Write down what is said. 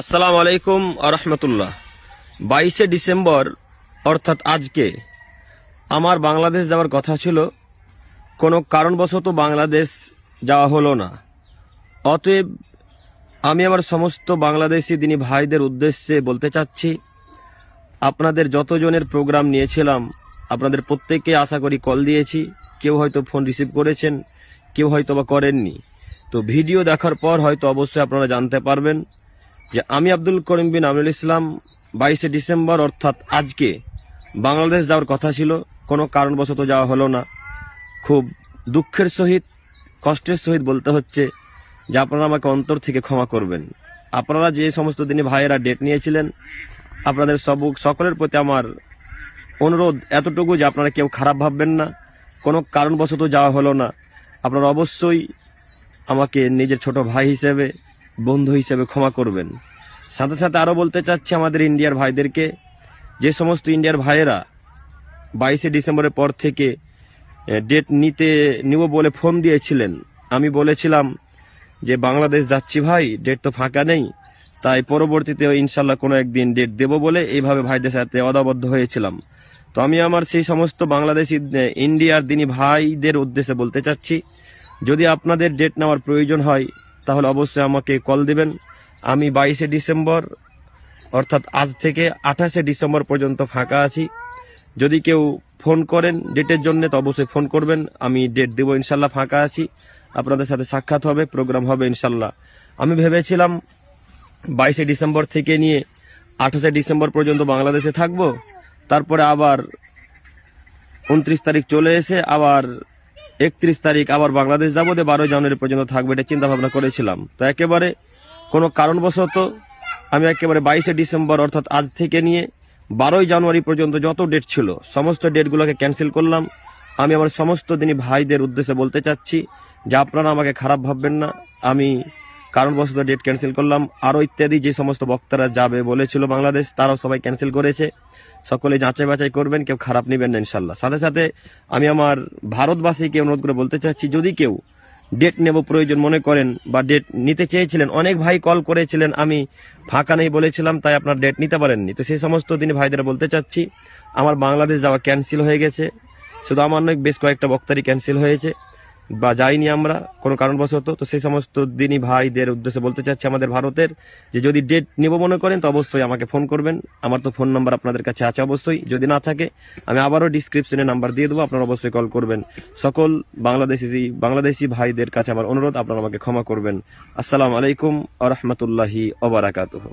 আসসালামু আলাইকুম আরহামতুল্লাহ। 22শে ডিসেম্বর অর্থাৎ আজকে আমার বাংলাদেশ যাওয়ার কথা ছিল, কোনো কারণবশত বাংলাদেশ যাওয়া হলো না। অতএব আমি আমার সমস্ত বাংলাদেশি দিনী ভাইদের উদ্দেশ্যে বলতে চাচ্ছি, আপনাদের যতজনের প্রোগ্রাম নিয়েছিলাম আপনাদের প্রত্যেককে আশা করি কল দিয়েছি। কেউ হয়তো ফোন রিসিভ করেছেন, কেউ হয়তো বা করেননি। তো ভিডিও দেখার পর হয়তো অবশ্যই আপনারা জানতে পারবেন যে আমি আব্দুল করিম বিন আমিনুল ইসলাম 22শে ডিসেম্বর অর্থাৎ আজকে বাংলাদেশ যাওয়ার কথা ছিল, কোনো কারণবশত যাওয়া হলো না। খুব দুঃখের সহিত কষ্টের সহিত বলতে হচ্ছে যে আপনারা আমাকে অন্তর থেকে ক্ষমা করবেন। আপনারা যে সমস্ত দিনে ভাইয়েরা ডেট নিয়েছিলেন, আপনাদের সকলের প্রতি আমার অনুরোধ এতটুকু যে আপনারা কেউ খারাপ ভাববেন না। কোনো কারণবশত যাওয়া হলো না, আপনারা অবশ্যই আমাকে নিজের ছোট ভাই হিসেবে, বন্ধু হিসেবে ক্ষমা করবেন। সাথে সাথে আরও বলতে চাচ্ছি আমাদের ইন্ডিয়ার ভাইদেরকে, যে সমস্ত ইন্ডিয়ার ভাইয়েরা 22শে ডিসেম্বরের পর থেকে ডেট নিব বলে ফোন দিয়েছিলেন, আমি বলেছিলাম যে বাংলাদেশ যাচ্ছি ভাই, ডেট তো ফাঁকা নেই, তাই পরবর্তীতে ইনশাল্লাহ কোনো একদিন ডেট দেব বলে এইভাবে ভাইদের সাথে অদাবদ্ধ হয়েছিলাম। তো আমি আমার সেই সমস্ত বাংলাদেশি ইন্ডিয়ার দিনী ভাইদের উদ্দেশ্যে বলতে চাচ্ছি, যদি আপনাদের ডেট নেওয়ার প্রয়োজন হয় তাহলে অবশ্যই আমাকে কল দিবেন। আমি 22শে ডিসেম্বর অর্থাৎ আজ থেকে 28শে ডিসেম্বর পর্যন্ত ফাঁকা আছি। যদি কেউ ফোন করেন ডেটের জন্য তো অবশ্যই ফোন করবেন, আমি ডেট দেবো ইনশাল্লাহ। ফাঁকা আছি, আপনাদের সাথে সাক্ষাৎ হবে, প্রোগ্রাম হবে ইনশাল্লাহ। আমি ভেবেছিলাম 22শে ডিসেম্বর থেকে নিয়ে 28শে ডিসেম্বর পর্যন্ত বাংলাদেশে থাকবো, তারপরে আবার 29 তারিখ চলে এসে আবার 31 তারিখ আবার বাংলাদেশ যাবো, 12 জানুয়ারি পর্যন্ত থাকবে, এটা চিন্তা ভাবনা করেছিলাম। তো একেবারে কোনো কারণবশত আমি একেবারে 22শে ডিসেম্বর অর্থাৎ আজ থেকে নিয়ে 12 জানুয়ারি পর্যন্ত যত ডেট ছিল সমস্ত ডেটগুলোকে ক্যান্সেল করলাম। আমি আমার সমস্ত দিনী ভাইদের উদ্দেশ্যে বলতে চাচ্ছি যে আপনারা আমাকে খারাপ ভাববেন না, আমি কারণবশত ডেট ক্যান্সেল করলাম। আরও ইত্যাদি যে সমস্ত বক্তারা যাবে বলেছিল বাংলাদেশ, তারাও সবাই ক্যান্সেল করেছে। সকলে যাচাই বাছাই করবেন, কেউ খারাপ নেবেন না ইনশাল্লাহ। সাথে সাথে আমি আমার ভারতবাসীকে অনুরোধ করে বলতে চাচ্ছি, যদি কেউ ডেট নেব প্রয়োজন মনে করেন বা ডেট নিতে চেয়েছিলেন, অনেক ভাই কল করেছিলেন, আমি ফাঁকা নেই বলেছিলাম তাই আপনার ডেট নিতে পারেননি। তো সেই সমস্ত দিনে ভাইদের বলতে চাচ্ছি আমার বাংলাদেশ যাওয়া ক্যান্সেল হয়ে গেছে। শুধু আমার নয়, বেশ কয়েকটা বক্তারই ক্যান্সেল হয়েছে বা যাইনি আমরা কোনো কারণবশত। তো সেই সমস্ত দিনই ভাইদের উদ্দেশ্যে বলতে চাচ্ছি আমাদের ভারতের, যে যদি ডেট নিব মনে করেন তো অবশ্যই আমাকে ফোন করবেন। আমার তো ফোন নাম্বার আপনাদের কাছে আছে অবশ্যই, যদি না থাকে আমি আবারও ডিসক্রিপশনে নাম্বার দিয়ে দেবো, আপনারা অবশ্যই কল করবেন। সকল বাংলাদেশি ভাইদের কাছে আমার অনুরোধ, আপনারা আমাকে ক্ষমা করবেন। আসসালামু আলাইকুম আ রহমতুল্লাহি ওয়া বারাকাতুহু।